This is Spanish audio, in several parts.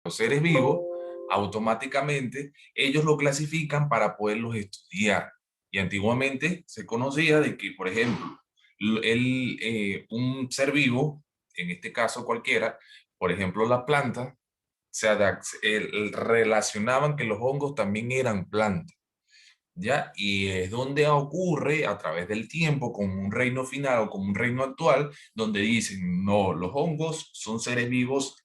los seres vivos, automáticamente ellos lo clasifican para poderlos estudiar. Y antiguamente se conocía de que, por ejemplo, un ser vivo, en este caso cualquiera, por ejemplo la planta, relacionaban que los hongos también eran plantas, ¿ya? Y es donde ocurre a través del tiempo, como un reino final o como un reino actual, donde dicen, no, los hongos son seres vivos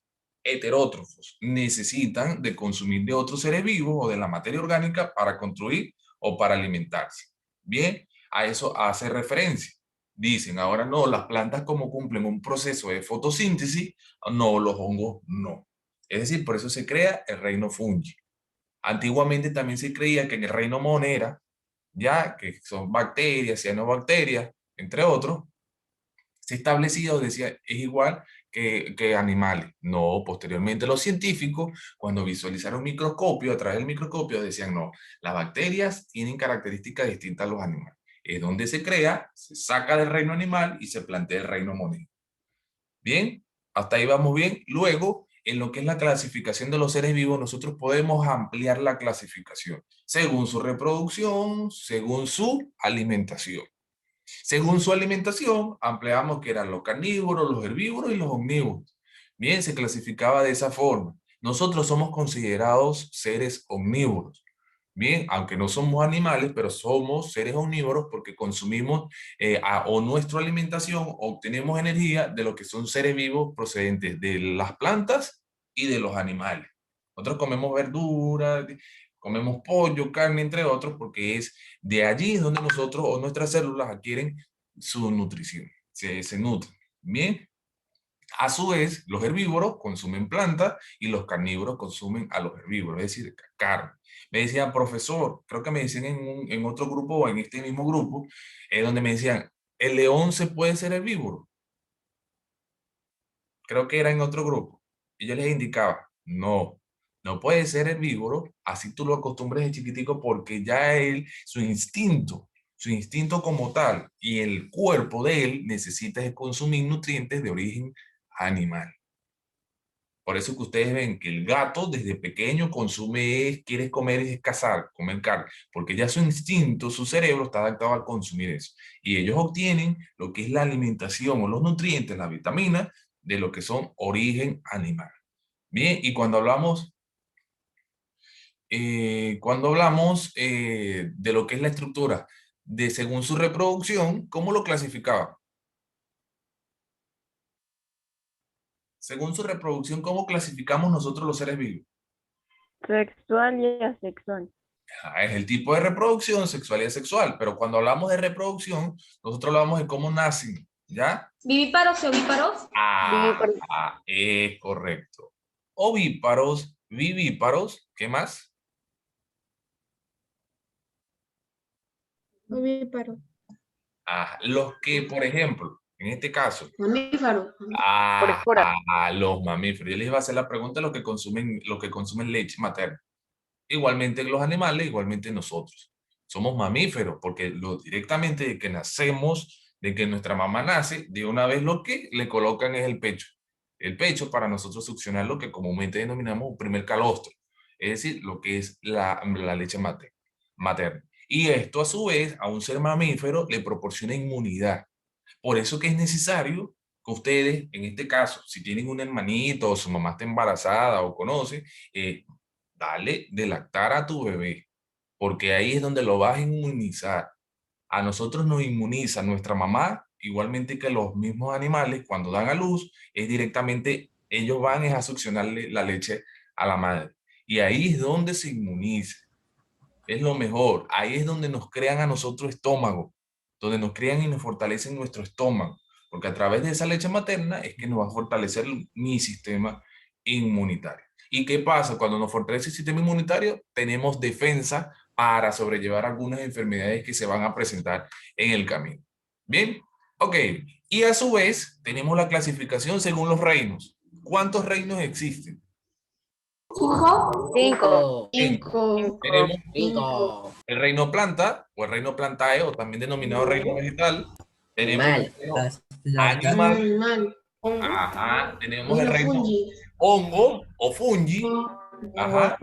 heterótrofos, necesitan de consumir de otros seres vivos o de la materia orgánica para construir o para alimentarse. Bien, a eso hace referencia. Dicen, ahora no, las plantas como cumplen un proceso de fotosíntesis, no, los hongos no. Es decir, por eso se crea el reino fungi. Antiguamente también se creía que en el reino monera, ya que son bacterias, cianobacterias, entre otros, se establecido, decía, es igual que animales. No, posteriormente los científicos, cuando visualizaron un microscopio, a través del microscopio, decían, no, las bacterias tienen características distintas a los animales. Es donde se crea, se saca del reino animal y se plantea el reino monero. Bien, hasta ahí vamos bien. Luego, en lo que es la clasificación de los seres vivos, nosotros podemos ampliar la clasificación según su reproducción, según su alimentación. Según su alimentación, ampliamos que eran los carnívoros, los herbívoros y los omnívoros. Bien, se clasificaba de esa forma. Nosotros somos considerados seres omnívoros. Bien, aunque no somos animales, pero somos seres omnívoros porque consumimos o nuestra alimentación, obtenemos energía de lo que son seres vivos procedentes de las plantas y de los animales. Nosotros comemos verduras, comemos pollo, carne, entre otros, porque es de allí donde nosotros o nuestras células adquieren su nutrición, se nutren. Bien, a su vez, los herbívoros consumen plantas y los carnívoros consumen a los herbívoros, es decir, carne. Me decían, profesor, creo que me decían en otro grupo o en este mismo grupo, donde me decían, ¿el león se puede ser herbívoro? Creo que era en otro grupo. Y yo les indicaba, no, no puede ser herbívoro, así tú lo acostumbres de chiquitico porque ya él, su instinto como tal y el cuerpo de él necesita consumir nutrientes de origen animal. Por eso que ustedes ven que el gato desde pequeño consume, quiere comer, es cazar, comer carne, porque ya su instinto, su cerebro está adaptado a consumir eso. Y ellos obtienen lo que es la alimentación o los nutrientes, las vitaminas, de lo que son origen animal. Bien, y cuando hablamos de lo que es la estructura, de según su reproducción, ¿cómo lo clasificaba? Según su reproducción, ¿cómo clasificamos nosotros los seres vivos? Sexual y asexual. Es el tipo de reproducción sexual y asexual, pero cuando hablamos de reproducción, nosotros hablamos de cómo nacen, ¿ya? ¿Vivíparos y ovíparos? Es correcto. Ovíparos, vivíparos, ¿qué más? Ovíparos. Los que, por ejemplo, en este caso, Mamíferos. los mamíferos. Yo les iba a hacer la pregunta a los que consumen leche materna. Igualmente los animales, igualmente nosotros. Somos mamíferos porque directamente de que nacemos, de que nuestra mamá nace, de una vez lo que le colocan es el pecho. El pecho para nosotros succionar lo que comúnmente denominamos un primer calostro, es decir, lo que es la leche materna. Y esto a su vez a un ser mamífero le proporciona inmunidad. Por eso que es necesario que ustedes, en este caso, si tienen un hermanito o su mamá está embarazada o conoce, dale de lactar a tu bebé, porque ahí es donde lo vas a inmunizar. A nosotros nos inmuniza nuestra mamá, igualmente que los mismos animales, cuando dan a luz, es directamente, ellos van a succionarle la leche a la madre. Y ahí es donde se inmuniza. Es lo mejor. Ahí es donde nos crean a nosotros estómago, donde nos crean y nos fortalecen nuestro estómago, porque a través de esa leche materna es que nos va a fortalecer mi sistema inmunitario. ¿Y qué pasa? Cuando nos fortalece el sistema inmunitario, tenemos defensa para sobrellevar algunas enfermedades que se van a presentar en el camino. Bien, ok. Y a su vez, tenemos la clasificación según los reinos. ¿Cuántos reinos existen? Cinco. Tenemos Cinco. el reino planta, o el reino plantae, o también denominado reino vegetal. Tenemos el Animal. reino animal. Animal. Ajá. Tenemos el Reino reino fungi. hongo o fungi. Ajá.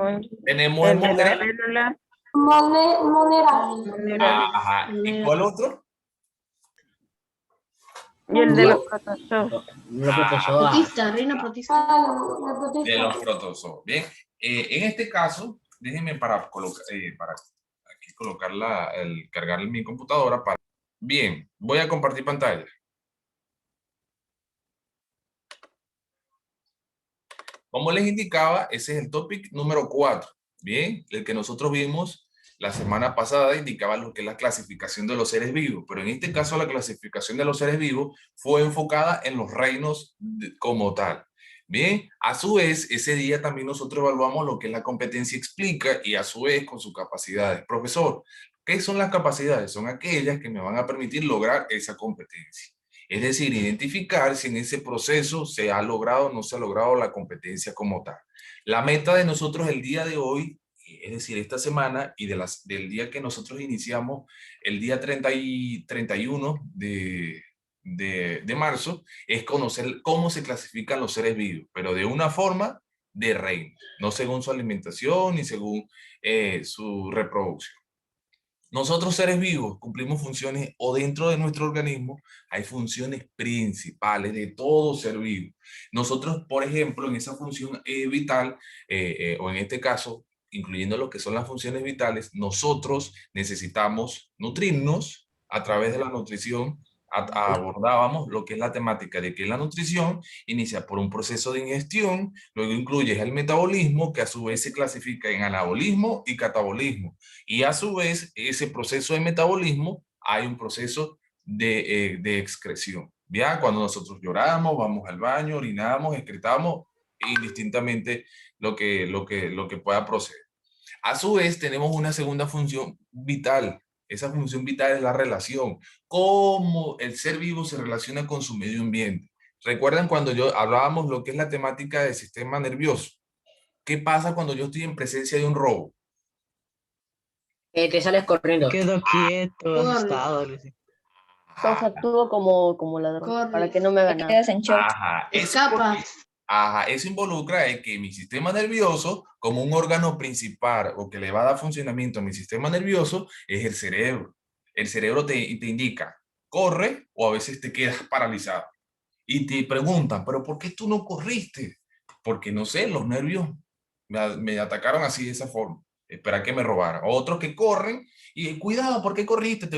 Tenemos El de la hemónera. célula. Monera. Ajá. ¿Y cuál otro? Y el de los protozoos. Los protozoos. Protista, reina protista. De los protozoos. Bien. En este caso, déjenme para colocar, para aquí colocar cargar mi computadora. Bien, voy a compartir pantalla. Como les indicaba, ese es el topic número 4. Bien, el que nosotros vimos la semana pasada indicaba lo que es la clasificación de los seres vivos, pero en este caso la clasificación de los seres vivos fue enfocada en los reinos como tal. Bien, a su vez, ese día también nosotros evaluamos lo que es la competencia explica y a su vez con sus capacidades. Profesor, ¿qué son las capacidades? Son aquellas que me van a permitir lograr esa competencia. Es decir, identificar si en ese proceso se ha logrado o no se ha logrado la competencia como tal. La meta de nosotros el día de hoy, es decir, esta semana y del día que nosotros iniciamos, el día 31 de marzo, es conocer cómo se clasifican los seres vivos, pero de una forma de reino, no según su alimentación ni según su reproducción. Nosotros seres vivos cumplimos funciones o dentro de nuestro organismo hay funciones principales de todo ser vivo. Nosotros, por ejemplo, en esa función vital, o en este caso, incluyendo lo que son las funciones vitales, nosotros necesitamos nutrirnos a través de la nutrición. Abordábamos lo que es la temática de que la nutrición inicia por un proceso de ingestión, luego incluye el metabolismo, que a su vez se clasifica en anabolismo y catabolismo. Y a su vez, ese proceso de metabolismo, hay un proceso de excreción. Ya cuando nosotros lloramos, vamos al baño, orinamos, excretamos, indistintamente lo que pueda proceder. A su vez, tenemos una segunda función vital. Esa función vital es la relación. Cómo el ser vivo se relaciona con su medio ambiente. ¿Recuerdan cuando hablábamos lo que es la temática del sistema nervioso? ¿Qué pasa cuando yo estoy en presencia de un robo? Te sales corriendo. Quedo quieto, Corre. asustado. Entonces actúo como ladrón Corre. para que no me hagan nada. Quedas en shock. Ajá, Escapa. eso involucra es que mi sistema nervioso, como un órgano principal o que le va a dar funcionamiento a mi sistema nervioso, es el cerebro. El cerebro te indica, corre o a veces te quedas paralizado. Y te preguntan, ¿pero por qué tú no corriste? Porque no sé, los nervios me atacaron así de esa forma. Espera que me robaran. Otros que corren y cuidado, ¿por qué corriste?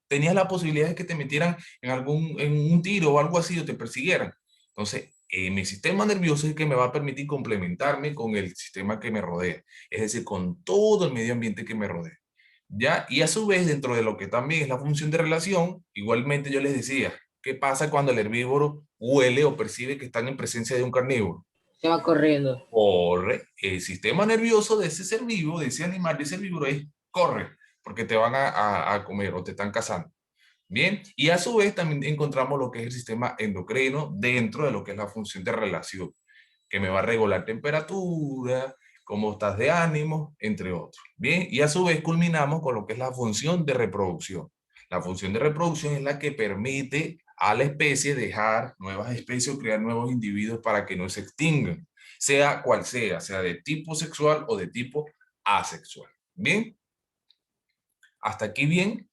Tenías la posibilidad de que te metieran en un tiro o algo así o te persiguieran. Entonces, mi sistema nervioso es el que me va a permitir complementarme con el sistema que me rodea, es decir, con todo el medio ambiente que me rodea. ¿Ya? Y a su vez, dentro de lo que también es la función de relación, igualmente yo les decía, ¿qué pasa cuando el herbívoro huele o percibe que están en presencia de un carnívoro? Se va corriendo. Corre. El sistema nervioso de ese ser vivo, de ese animal, de ese herbívoro es corre, porque te van a comer o te están cazando. Bien, y a su vez también encontramos lo que es el sistema endocrino dentro de lo que es la función de relación, que me va a regular temperatura, cómo estás de ánimo, entre otros. Bien, y a su vez culminamos con lo que es la función de reproducción. La función de reproducción es la que permite a la especie dejar nuevas especies o crear nuevos individuos para que no se extingan, sea cual sea de tipo sexual o de tipo asexual. Bien, hasta aquí bien.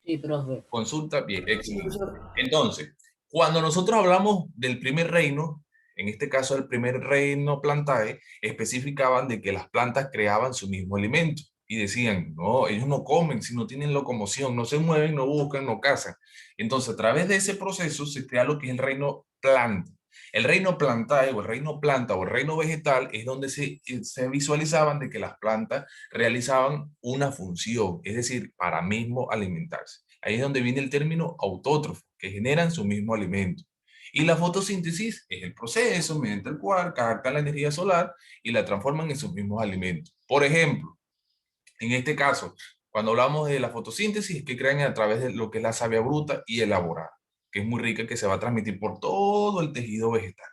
Sí, profe. Consulta, bien, excelente. Entonces, cuando nosotros hablamos del primer reino, en este caso el primer reino Plantae, especificaban de que las plantas creaban su mismo alimento y decían, no, ellos no comen, si no tienen locomoción, no se mueven, no buscan, no cazan. Entonces, a través de ese proceso se crea lo que es el reino planta. El reino Plantae o el reino planta o el reino vegetal es donde se visualizaban de que las plantas realizaban una función, es decir, para mismo alimentarse. Ahí es donde viene el término autótrofo, que generan su mismo alimento. Y la fotosíntesis es el proceso mediante el cual captan la energía solar y la transforman en sus mismos alimentos. Por ejemplo, en este caso, cuando hablamos de la fotosíntesis, que crean a través de lo que es la savia bruta y elaborada, que es muy rica, que se va a transmitir por todo el tejido vegetal.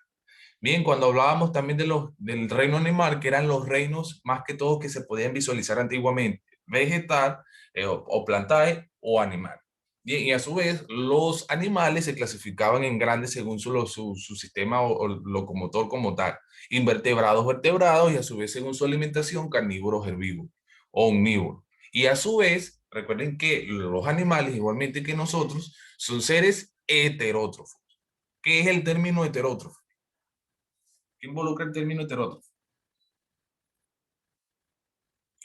Bien, cuando hablábamos también del reino animal, que eran los reinos más que todo que se podían visualizar antiguamente, vegetal o plantae o animal. Bien, y a su vez, los animales se clasificaban en grandes según su sistema o locomotor como tal. Invertebrados, vertebrados, y a su vez, según su alimentación, carnívoros, herbívoros o omnívoros. Y a su vez, recuerden que los animales, igualmente que nosotros, son seres heterótrofos. ¿Qué es el término heterótrofo? ¿Qué involucra el término heterótrofo?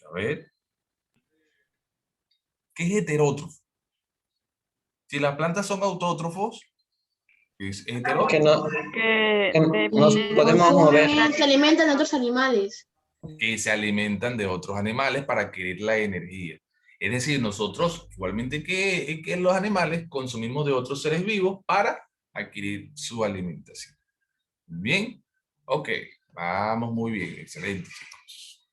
A ver. ¿Qué es heterótrofo? Si las plantas son autótrofos, es heterótrofo. Que no, Que que nos podemos mover. Se alimentan de otros animales. Que se alimentan de otros animales para adquirir la energía. Es decir, nosotros, igualmente que los animales, consumimos de otros seres vivos para adquirir su alimentación. Bien, ok, vamos muy bien, excelente, chicos.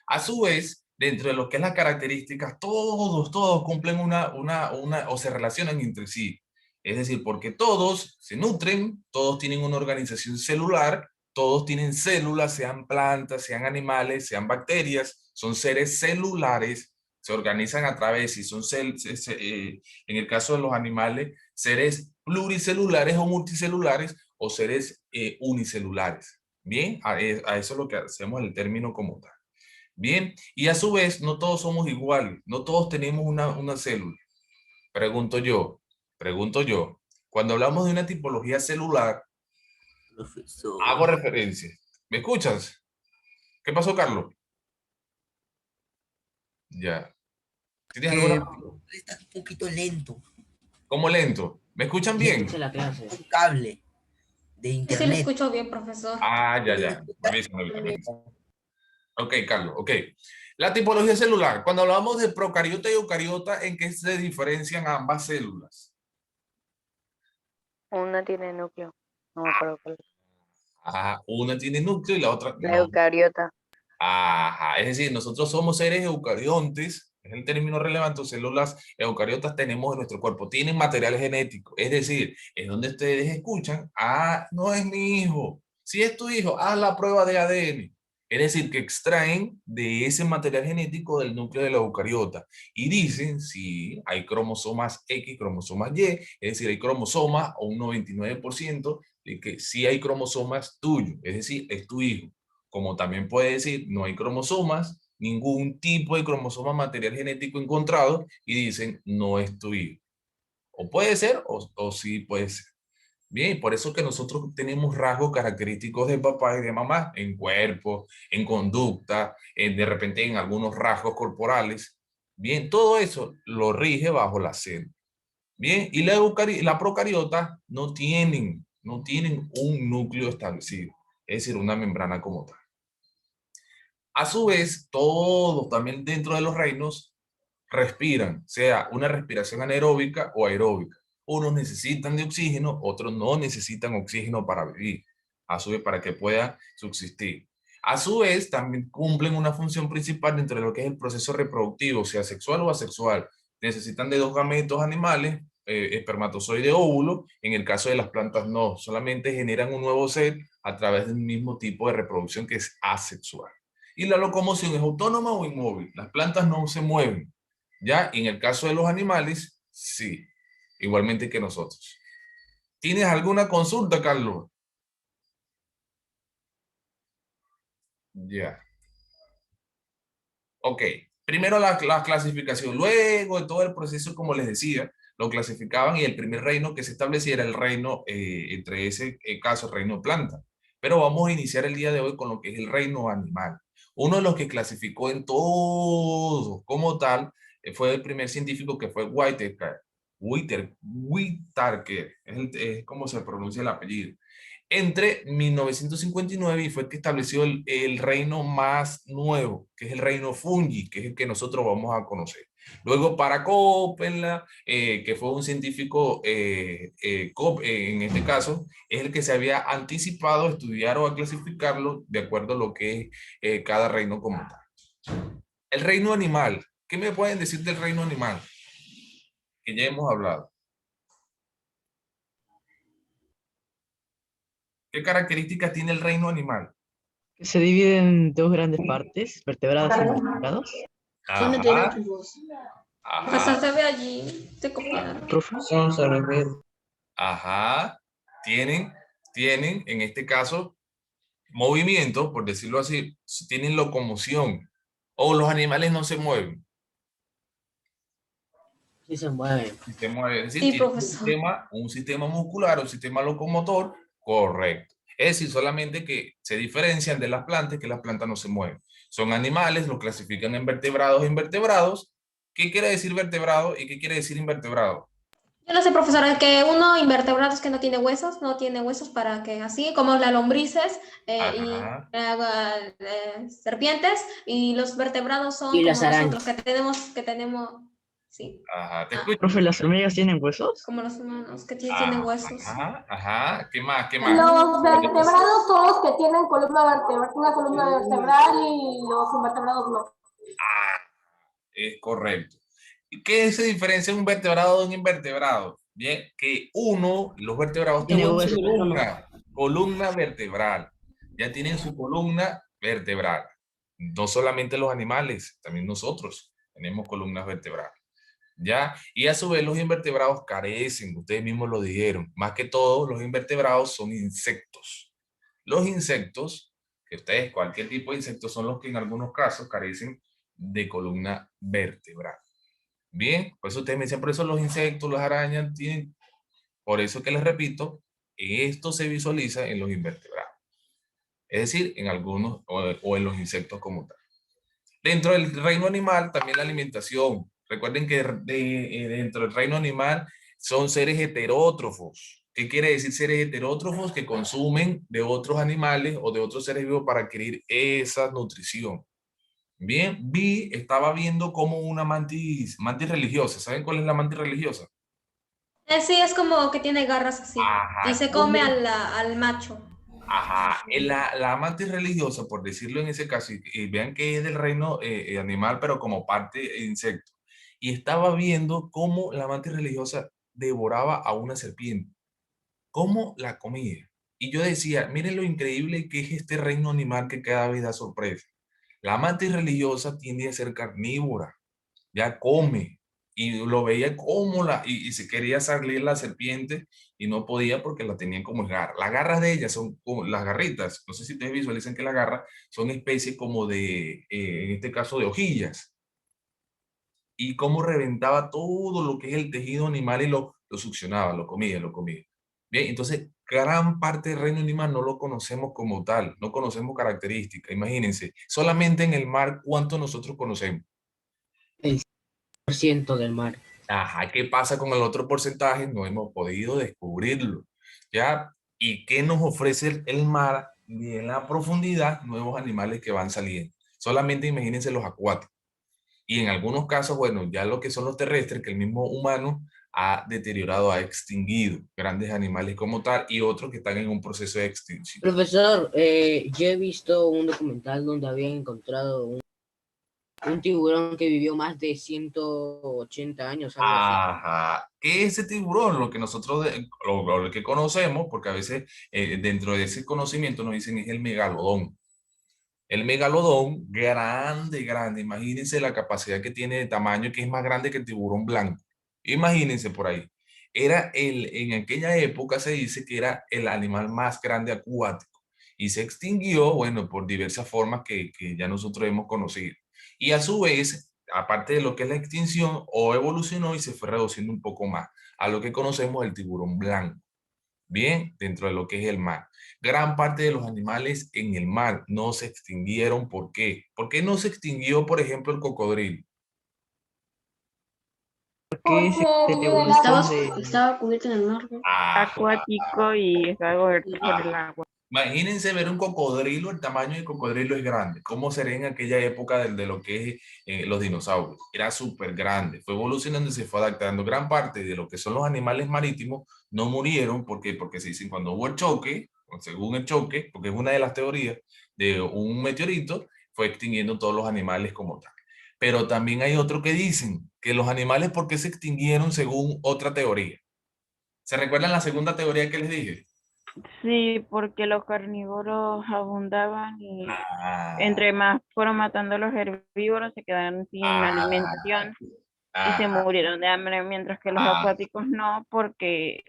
A su vez, dentro de lo que es las características, todos cumplen o se relacionan entre sí. Es decir, porque todos se nutren, todos tienen una organización celular, todos tienen células, sean plantas, sean animales, sean bacterias, son seres celulares, se organizan a través, si son en el caso de los animales, seres pluricelulares o multicelulares o seres unicelulares. Bien, a eso es lo que hacemos el término como tal. Bien, y a su vez, no todos somos iguales, no todos tenemos una célula. Pregunto yo, cuando hablamos de una tipología celular, Profesor. hago referencia. ¿Me escuchas? ¿Qué pasó, Carlos? Ya. ¿Tienes alguna? Está un poquito lento. ¿Cómo lento? ¿Me escuchan bien? Escucha la clase. Un cable de Sí, le internet. escucho bien, profesor. Ah, ya. Avísame. Ok, Carlos, ok. La tipología celular. Cuando hablamos de procariota y eucariota, ¿en qué se diferencian ambas células? una tiene núcleo. No me acuerdo cuál es. Ah, una tiene núcleo y la otra La no. eucariota. Ajá, es decir, nosotros somos seres eucariontes, es el término relevante, células eucariotas tenemos en nuestro cuerpo, tienen material genético, es decir, es donde ustedes escuchan, no es mi hijo, si es tu hijo, haz la prueba de ADN, es decir, que extraen de ese material genético del núcleo de la eucariota y dicen si hay cromosomas X, cromosomas Y, es decir, hay cromosomas o un 99% de que sí hay cromosomas tuyos, es decir, es tu hijo. Como también puede decir, no hay cromosomas, ningún tipo de cromosoma material genético encontrado y dicen, no es tu hijo. O puede ser, o sí puede ser. Bien, por eso que nosotros tenemos rasgos característicos de papá y de mamá en cuerpo, en conducta, de repente en algunos rasgos corporales. Bien, todo eso lo rige bajo la célula. Bien, y la procariota no tienen un núcleo establecido, es decir, una membrana como tal. A su vez, todos también dentro de los reinos respiran, sea una respiración anaeróbica o aeróbica. Unos necesitan de oxígeno, otros no necesitan oxígeno para vivir, a su vez para que pueda subsistir. A su vez, también cumplen una función principal dentro de lo que es el proceso reproductivo, sea sexual o asexual. Necesitan de dos gametos animales, espermatozoide óvulo. En el caso de las plantas no, solamente generan un nuevo ser a través del mismo tipo de reproducción que es asexual. Y la locomoción es autónoma o inmóvil. Las plantas no se mueven. Ya, en el caso de los animales, sí. Igualmente que nosotros. ¿Tienes alguna consulta, Carlos? Ya. Ok. Primero la clasificación. Luego de todo el proceso, como les decía, lo clasificaban y el primer reino que se establecía era el reino, entre ese caso, reino planta. Pero vamos a iniciar el día de hoy con lo que es el reino animal. Uno de los que clasificó en todo como tal fue el primer científico que fue Whitaker. Whitaker, es como se pronuncia el apellido. Entre 1959 y fue el que estableció el reino más nuevo, que es el reino fungi, que es el que nosotros vamos a conocer. Luego para Coppola, que fue un científico, en este caso, es el que se había anticipado a estudiar o a clasificarlo de acuerdo a lo que es cada reino como tal. El reino animal. ¿Qué me pueden decir del reino animal? Que ya hemos hablado. ¿Qué características tiene el reino animal? Se divide en dos grandes partes, vertebrados y invertebrados. Son Ajá, heterótrofos. Profesor, Ajá, se ve allí. Te copiaron. Profesor, se refiere. ajá. Tienen, en este caso, movimiento, por decirlo así, tienen locomoción. O los animales no se mueven. Sí se mueve. Si se mueve, es decir, Sí, tienen profesor. un sistema muscular, un sistema locomotor, correcto. Es decir, solamente que se diferencian de las plantas, que las plantas no se mueven. Son animales, los clasifican en vertebrados e invertebrados. ¿Qué quiere decir vertebrado y qué quiere decir invertebrado? Yo no sé, profesor, es que uno invertebrado es que no tiene huesos para que así, como las lombrices y Ajá. serpientes, y los vertebrados son Y las como arañas. nosotros, que tenemos, sí, Ajá, te ah, escucho. Profe, ¿las hormigas tienen huesos? como los humanos, que tienen Ajá, huesos. ajá. ¿Qué más? ¿Qué más? Los vertebrados son los que tienen columna vertebral, una columna vertebral y los invertebrados no. Ah, es correcto. ¿Y qué se diferencia un vertebrado de un invertebrado? Bien, que los vertebrados Tiene tienen huesos. columna vertebral. Ya tienen su columna vertebral. No solamente los animales, también nosotros tenemos columnas vertebrales. ¿Ya? Y a su vez los invertebrados carecen, ustedes mismos lo dijeron, más que todo los invertebrados son insectos. Los insectos, que ustedes, cualquier tipo de insectos, son los que en algunos casos carecen de columna vertebral. Bien, por eso ustedes me dicen, por eso los insectos, las arañas tienen, por eso que les repito, esto se visualiza en los invertebrados. Es decir, en algunos o en los insectos como tal. Dentro del reino animal, también la alimentación. Recuerden que dentro del reino animal son seres heterótrofos. ¿Qué quiere decir seres heterótrofos? Que consumen de otros animales o de otros seres vivos para adquirir esa nutrición. Bien, estaba viendo como una mantis religiosa. ¿Saben cuál es la mantis religiosa? Sí, es como que tiene garras así, y Ajá, se come al macho. ajá. La mantis religiosa, por decirlo en ese caso, y vean que es del reino animal, pero como parte de insecto. Y estaba viendo cómo la mantis religiosa devoraba a una serpiente, cómo la comía. Y yo decía, miren lo increíble que es este reino animal que cada vez da sorpresa. La mantis religiosa tiende a ser carnívora, ya come. Y lo veía como y se quería salir la serpiente y no podía porque la tenían como garra. Las garras de ella son como las garritas. No sé si ustedes visualizan que las garras son especies como de, en este caso, de hojillas. Y cómo reventaba todo lo que es el tejido animal y lo succionaba, lo comía, lo comía. Bien, entonces gran parte del reino animal no lo conocemos como tal, no conocemos características. Imagínense, solamente en el mar, ¿cuánto nosotros conocemos? El 100% del mar. Ajá, ¿qué pasa con el otro porcentaje? No hemos podido descubrirlo, ¿ya? ¿Y qué nos ofrece el mar? Y en la profundidad, nuevos animales que van saliendo. Solamente imagínense los acuáticos. Y en algunos casos, bueno, ya lo que son los terrestres, que el mismo humano ha deteriorado, ha extinguido grandes animales como tal y otros que están en un proceso de extinción. Profesor, yo he visto un documental donde habían encontrado un tiburón que vivió más de 180 años, algo así. Ajá. ¿Qué es ese tiburón? Lo que nosotros, lo que conocemos, porque a veces dentro de ese conocimiento nos dicen es el megalodón. El megalodón, grande, grande. Imagínense la capacidad que tiene de tamaño, que es más grande que el tiburón blanco. Imagínense por ahí. En aquella época se dice que era el animal más grande acuático y se extinguió, bueno, por diversas formas que ya nosotros hemos conocido. Y a su vez, aparte de lo que es la extinción, o evolucionó y se fue reduciendo un poco más a lo que conocemos el tiburón blanco. Bien, dentro de lo que es el mar. Gran parte de los animales en el mar no se extinguieron. ¿Por qué? ¿Por qué no se extinguió, por ejemplo, el cocodrilo? ¿Qué se Porque le el Estaba, evolución de estaba cubierto en el mar, ¿no? Acuático y está cubierto por el agua. Imagínense ver un cocodrilo, el tamaño del cocodrilo es grande. ¿Cómo sería en aquella época de lo que es los dinosaurios? Era súper grande. Fue evolucionando y se fue adaptando. Gran parte de lo que son los animales marítimos no murieron. ¿Por qué? Porque se dicen cuando hubo el choque, o según el choque, porque es una de las teorías de un meteorito, fue extinguiendo todos los animales como tal. Pero también hay otro que dicen que los animales, ¿por qué se extinguieron según otra teoría? ¿Se recuerdan la segunda teoría que les dije? Sí, porque los carnívoros abundaban y Ah, entre más fueron matando los herbívoros, se quedaron sin ah, alimentación. y se Ajá. murieron de hambre, mientras que los Ah, acuáticos no, porque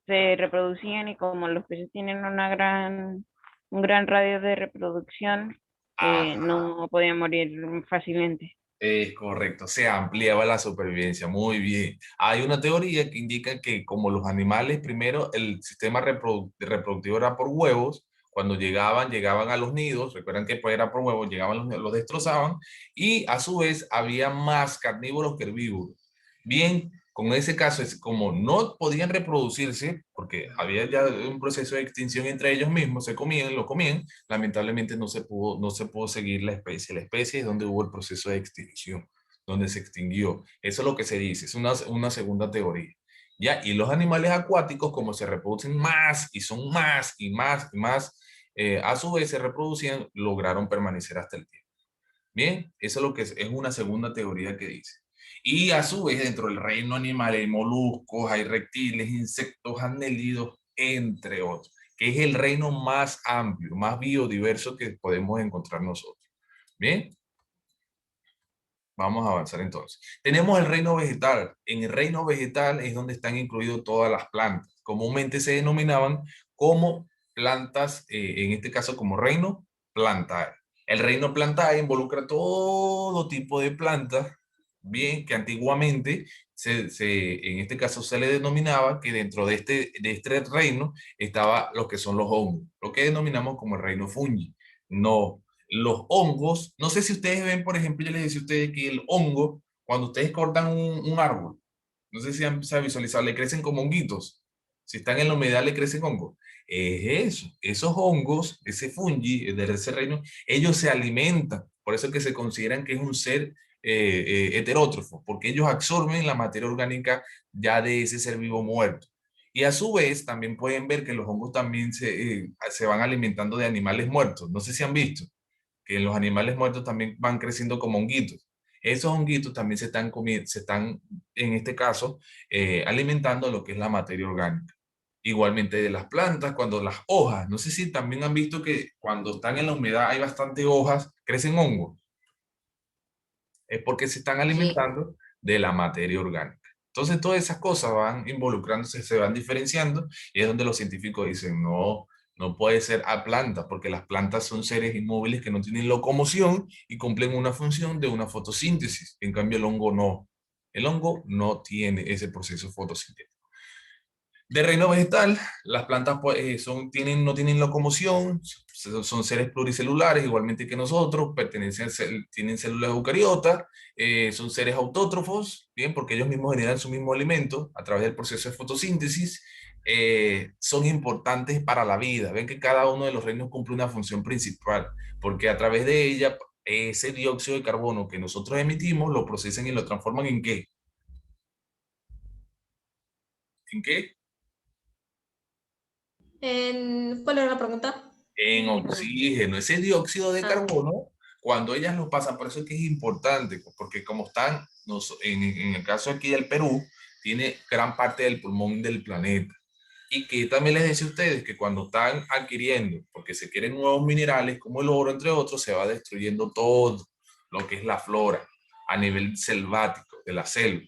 se reproducían y como los peces tienen un gran radio de reproducción, ajá. no podían morir fácilmente. Es correcto, se ampliaba la supervivencia, muy bien. Hay una teoría que indica que como los animales, primero el sistema reproductivo era por huevos, cuando llegaban a los nidos, recuerdan que pues era por huevos, llegaban los destrozaban, y a su vez había más carnívoros que herbívoros. Bien, con ese caso, es como no podían reproducirse, porque había ya un proceso de extinción entre ellos mismos, se comían, lo comían, lamentablemente no se pudo seguir la especie. La especie es donde hubo el proceso de extinción, donde se extinguió. Eso es lo que se dice, es una segunda teoría. ¿Ya? Y los animales acuáticos, como se reproducen más y son más y más y más, a su vez se reproducían, lograron permanecer hasta el tiempo. Bien, eso es lo que es una segunda teoría que dice. Y a su vez, dentro del reino animal hay moluscos, hay reptiles, insectos, anélidos, entre otros, que es el reino más amplio, más biodiverso que podemos encontrar nosotros. Bien, vamos a avanzar entonces. Tenemos el reino vegetal. En el reino vegetal es donde están incluidas todas las plantas. Comúnmente se denominaban como plantas, en este caso como reino plantae. El reino plantae involucra todo tipo de plantas, bien, que antiguamente en este caso se le denominaba que dentro de este reino estaba lo que son los hongos, lo que denominamos como el reino fungi. No, los hongos, no sé si ustedes ven, por ejemplo, yo les decía a ustedes que el hongo, cuando ustedes cortan un árbol, no sé si se ha visualizado, le crecen como honguitos. Si están en la humedad, le crecen hongos. Es eso, esos hongos, ese fungi de ese reino, ellos se alimentan. Por eso es que se consideran que es un ser heterótrofo, porque ellos absorben la materia orgánica ya de ese ser vivo muerto. Y a su vez, también pueden ver que los hongos también se van alimentando de animales muertos. No sé si han visto que los animales muertos también van creciendo como honguitos. Esos honguitos también se están en este caso, alimentando lo que es la materia orgánica. Igualmente de las plantas, cuando las hojas, no sé si también han visto que cuando están en la humedad hay bastante hojas, crecen hongos. Es porque se están Sí, alimentando de la materia orgánica. Entonces todas esas cosas van involucrándose, se van diferenciando y es donde los científicos dicen, no, no puede ser a plantas, porque las plantas son seres inmóviles que no tienen locomoción y cumplen una función de una fotosíntesis. En cambio el hongo no. El hongo no tiene ese proceso fotosintético. De reino vegetal, las plantas pues, no tienen locomoción, son seres pluricelulares, igualmente que nosotros, tienen células eucariotas, son seres autótrofos, bien, porque ellos mismos generan su mismo alimento a través del proceso de fotosíntesis, son importantes para la vida. Ven que cada uno de los reinos cumple una función principal, porque a través de ella, ese dióxido de carbono que nosotros emitimos, lo procesan y lo transforman ¿en qué? ¿En qué? ¿Cuál era la pregunta? En oxígeno, ese dióxido de Ah, carbono, cuando ellas lo pasan, por eso es que es importante, porque como están, en el caso aquí del Perú, tiene gran parte del pulmón del planeta. Y que también les decía a ustedes que cuando están adquiriendo, porque se quieren nuevos minerales como el oro, entre otros, se va destruyendo todo lo que es la flora a nivel selvático de la selva.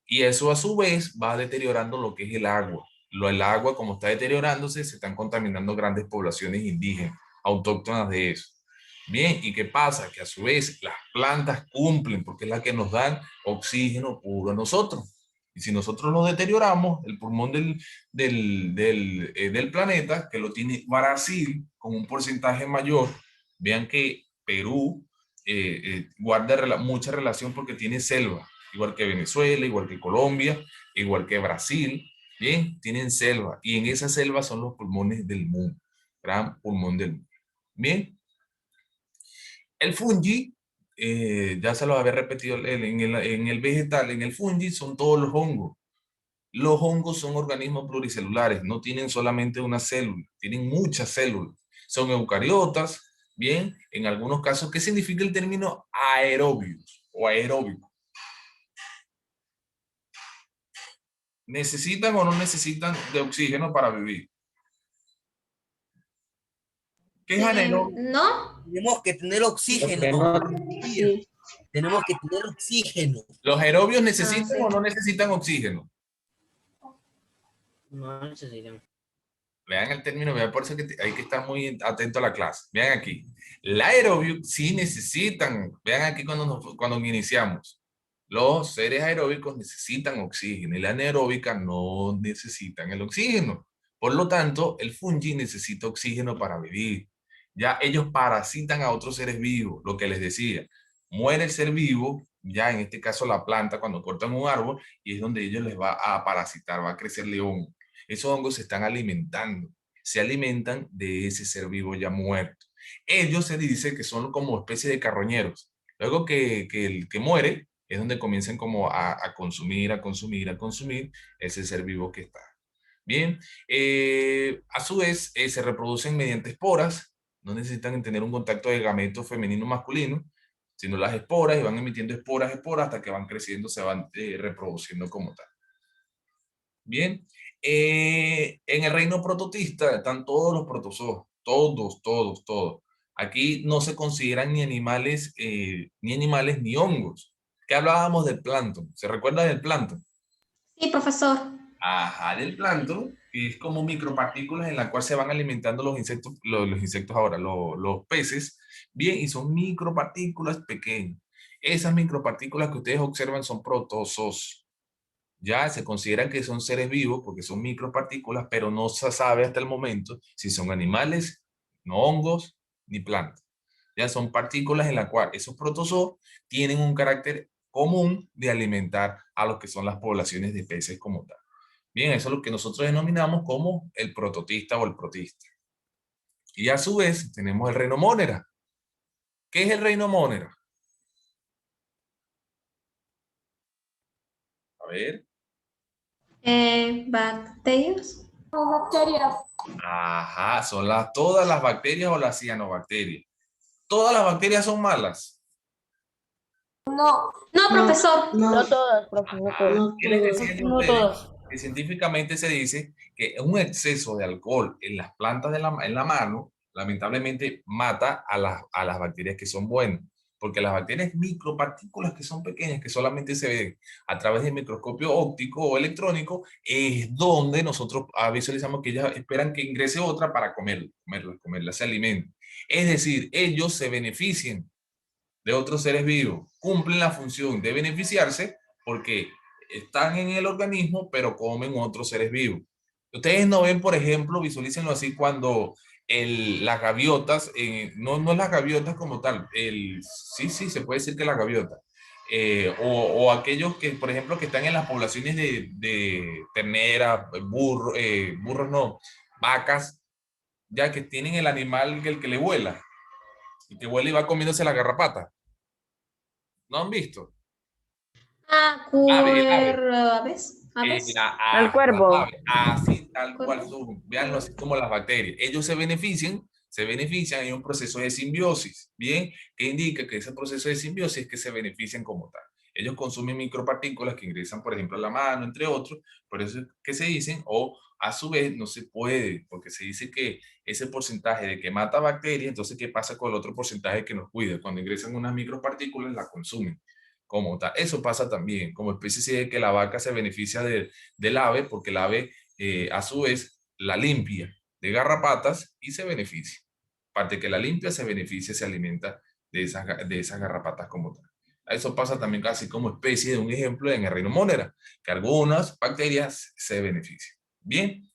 Y eso a su vez va deteriorando lo que es el agua. El agua, como está deteriorándose, se están contaminando grandes poblaciones indígenas, autóctonas de eso. Bien, ¿y qué pasa? Que a su vez las plantas cumplen porque es la que nos dan oxígeno puro a nosotros. Y si nosotros lo deterioramos, el pulmón del planeta, que lo tiene Brasil con un porcentaje mayor, vean que Perú guarda mucha relación porque tiene selva, igual que Venezuela, igual que Colombia, igual que Brasil, bien, tienen selva y en esa selva son los pulmones del mundo, gran pulmón del mundo. Bien, el fungi, ya se lo había repetido en el vegetal, en el fungi son todos los hongos. Los hongos son organismos pluricelulares, no tienen solamente una célula, tienen muchas células. Son eucariotas, bien, en algunos casos, ¿qué significa el término aerobios o aeróbico? ¿Necesitan o no necesitan de oxígeno para vivir? ¿Qué es anaerobio? ¿no? Tenemos que tener Porque oxígeno. no, Sí, Tenemos que tener oxígeno. ¿Los aerobios necesitan sí. o no necesitan oxígeno? No necesitan. Vean el término, vean, por eso que hay que estar muy atento a la clase. Vean aquí. El aerobio sí necesitan. Vean aquí cuando iniciamos. Los seres aeróbicos necesitan oxígeno y la anaeróbica no necesitan el oxígeno. Por lo tanto, el fungi necesita oxígeno para vivir. Ya ellos parasitan a otros seres vivos, lo que les decía. Muere el ser vivo, ya en este caso la planta, cuando cortan un árbol, y es donde ellos les va a parasitar, va a crecer león. Esos hongos se están alimentando, se alimentan de ese ser vivo ya muerto. Ellos se dice que son como especie de carroñeros. Luego que muere, es donde comienzan como a consumir ese ser vivo que está. Bien, a su vez se reproducen mediante esporas, no necesitan tener un contacto de gameto femenino masculino, sino las esporas y van emitiendo esporas hasta que van creciendo, se van reproduciendo como tal. Bien, en el reino prototista están todos los protozoos, todos. Aquí no se consideran ni animales ni hongos. ¿Qué hablábamos del plancton? ¿Se recuerda del plancton? Sí, profesor. Ajá, del plancton, que es como micropartículas en las cuales se van alimentando los insectos, los insectos ahora, los peces, bien, y son micropartículas pequeñas. Esas micropartículas que ustedes observan son protozoos. Ya se consideran que son seres vivos porque son micropartículas, pero no se sabe hasta el momento si son animales, no hongos, ni plantas. Ya son partículas en las cuales esos protozoos tienen un carácter común de alimentar a lo que son las poblaciones de peces como tal. Bien, eso es lo que nosotros denominamos como el prototista o el protista. Y a su vez tenemos el reino Monera. ¿Qué es el reino Monera? A ver. Bacterias. Son bacterias. Ajá, son todas las bacterias o las cianobacterias. ¿Todas las bacterias son malas? No. No, profesor. No todas, profe, no todas. ¿Qué les decía yo a No ustedes? todas. Que científicamente se dice que un exceso de alcohol en las plantas en la mano, lamentablemente mata a las bacterias que son buenas. Porque las bacterias micropartículas que son pequeñas, que solamente se ven a través del microscopio óptico o electrónico, es donde nosotros visualizamos que ellas esperan que ingrese otra para comerla, se alimentan. Es decir, ellos se benefician de otros seres vivos, cumplen la función de beneficiarse porque están en el organismo, pero comen otros seres vivos. Ustedes no ven, por ejemplo, visualícenlo así cuando las gaviotas, no las gaviotas como tal, sí, se puede decir que las gaviotas, o aquellos que, por ejemplo, que están en las poblaciones de terneras, burros no, vacas, ya que tienen el animal el que le vuela, y que vuela y va comiéndose la garrapata. ¿No han visto? Aves. El cuervo. Así tal cual Cuervo. son. Veanlo así como las bacterias. Ellos se benefician en un proceso de simbiosis. Bien, que indica que ese proceso de simbiosis es que se benefician como tal. Ellos consumen micropartículas que ingresan, por ejemplo, a la mano, entre otros. Por eso es que se dicen, o a su vez no se puede, porque se dice que ese porcentaje de que mata bacterias, entonces, ¿qué pasa con el otro porcentaje que nos cuida? Cuando ingresan unas micropartículas, las consumen como tal. Eso pasa también, como especie de que la vaca se beneficia del ave, porque el ave a su vez la limpia de garrapatas y se beneficia. Aparte que la limpia, se beneficia, se alimenta de esas garrapatas como tal. Eso pasa también casi como especie de un ejemplo en el reino Monera, que algunas bacterias se benefician. Bien,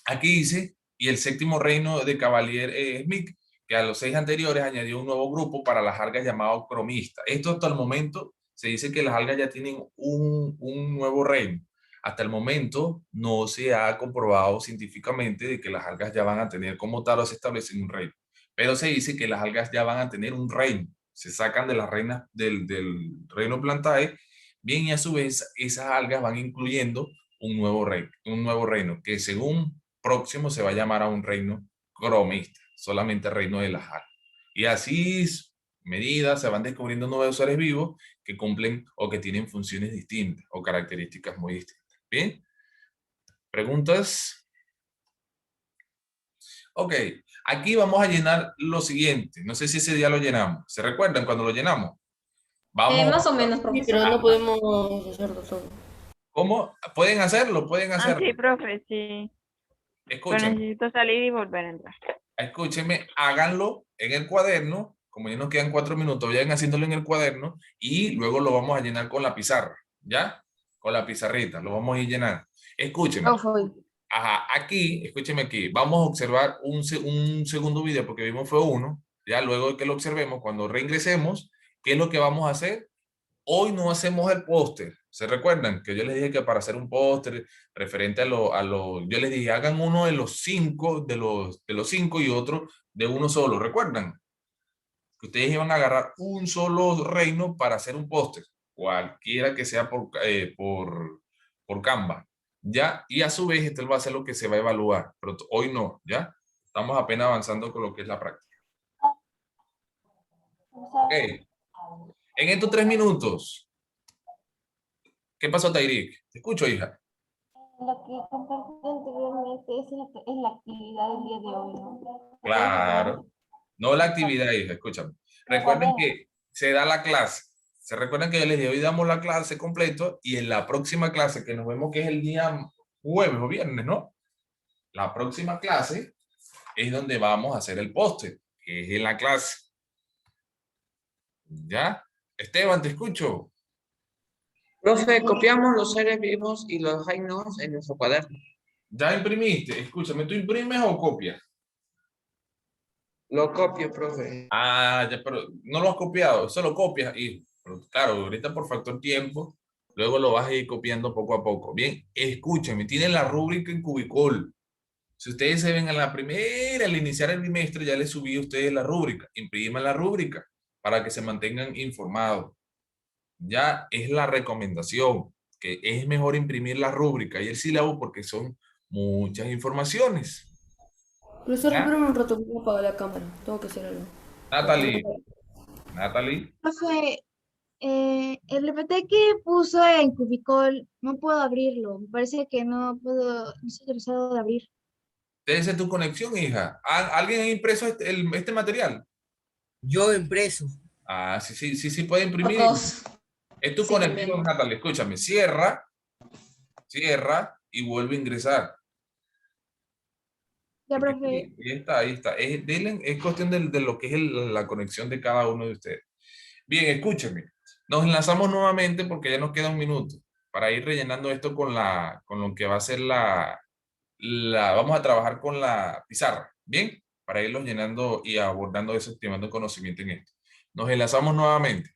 aquí dice, y el séptimo reino de Cavalier Smith, que a los 6 anteriores añadió un nuevo grupo para las algas llamado cromista. Esto hasta el momento se dice que las algas ya tienen un nuevo reino. Hasta el momento no se ha comprobado científicamente de que las algas ya van a tener como tal o se establecen un reino. Pero se dice que las algas ya van a tener un reino. Se sacan de las reinas del reino Plantae. Bien, y a su vez esas algas van incluyendo un nuevo reino que según próximo se va a llamar a un reino cromista, solamente el reino de las algas. Y así medidas se van descubriendo nuevos seres vivos que cumplen o que tienen funciones distintas o características muy distintas. Bien, ¿preguntas? Ok, Aquí vamos a llenar lo siguiente. No sé si ese día lo llenamos. ¿Se recuerdan cuando lo llenamos? Vamos. Más o menos, Sí, profesor. pero no podemos hacerlo todo. ¿Cómo? ¿Pueden hacerlo? Pueden Ah, hacerlo. sí, profe, sí. Pero Escúchenme, necesito salir y volver a entrar. escúchenme, háganlo en el cuaderno. Como ya nos quedan 4 minutos, vayan haciéndolo en el cuaderno y luego lo vamos a llenar con la pizarra. ¿Ya? Con la pizarrita, lo vamos a ir llenando. Escúchenme. Ajá, aquí, escúcheme aquí, vamos a observar un segundo video porque vimos fue uno, ya luego de que lo observemos, cuando reingresemos, ¿qué es lo que vamos a hacer? Hoy no hacemos el póster, ¿se recuerdan? Que yo les dije que para hacer un póster referente yo les dije, hagan uno de los 5, de los 5 y otro de uno solo, ¿recuerdan? Que ustedes iban a agarrar un solo reino para hacer un póster, cualquiera que sea por Canva. ¿Ya? Y a su vez, este va a ser lo que se va a evaluar, pero hoy no, ¿ya? Estamos apenas avanzando con lo que es la práctica. Ok. En estos 3 minutos, ¿qué pasó, Tairik? Te escucho, hija. Lo que compartí anteriormente es la actividad del día de hoy, ¿no? Claro. No la actividad, hija, escúchame. Recuerden que se da la clase. Se recuerdan que yo les dije, hoy damos la clase completo y en la próxima clase, que nos vemos que es el día jueves o viernes, ¿no? La próxima clase es donde vamos a hacer el póster, que es en la clase. ¿Ya? Esteban, te escucho. Profe, copiamos los seres vivos y los reinos en nuestro cuaderno. ¿Ya imprimiste? Escúchame, ¿tú imprimes o copias? Lo copio, profe. Ah, ya, pero no lo has copiado, solo copias. Y, pero claro, ahorita por factor tiempo, luego lo vas a ir copiando poco a poco. Bien, escúchame, tienen la rúbrica en Cubicol. Si ustedes se ven a la primera, al iniciar el trimestre, ya les subí a ustedes la rúbrica. Impriman la rúbrica para que se mantengan informados. Ya es la recomendación, que es mejor imprimir la rúbrica y el sílabo porque son muchas informaciones. Profesor, ¿Ya? espérame un rato, voy a apagar la cámara. Tengo que hacer algo. Natalie, Profe, el GPT que puso en Cubicol, no puedo abrirlo. Me parece que no puedo, no estoy interesado de abrir. debe ser tu conexión, hija. ¿Alguien ha impreso este material? Yo impreso. Ah, sí, puede imprimir. Todos. Es tu Sí, conexión, también. Natalie, escúchame. Cierra y vuelve a ingresar. Ya, Porque profe. ahí está. Es cuestión de lo que es la conexión de cada uno de ustedes. Bien, escúchame. Nos enlazamos nuevamente porque ya nos queda un minuto para ir rellenando esto con lo que va a ser vamos a trabajar con la pizarra, ¿bien? Para irlos llenando y abordando ese estimando conocimiento en esto. Nos enlazamos nuevamente.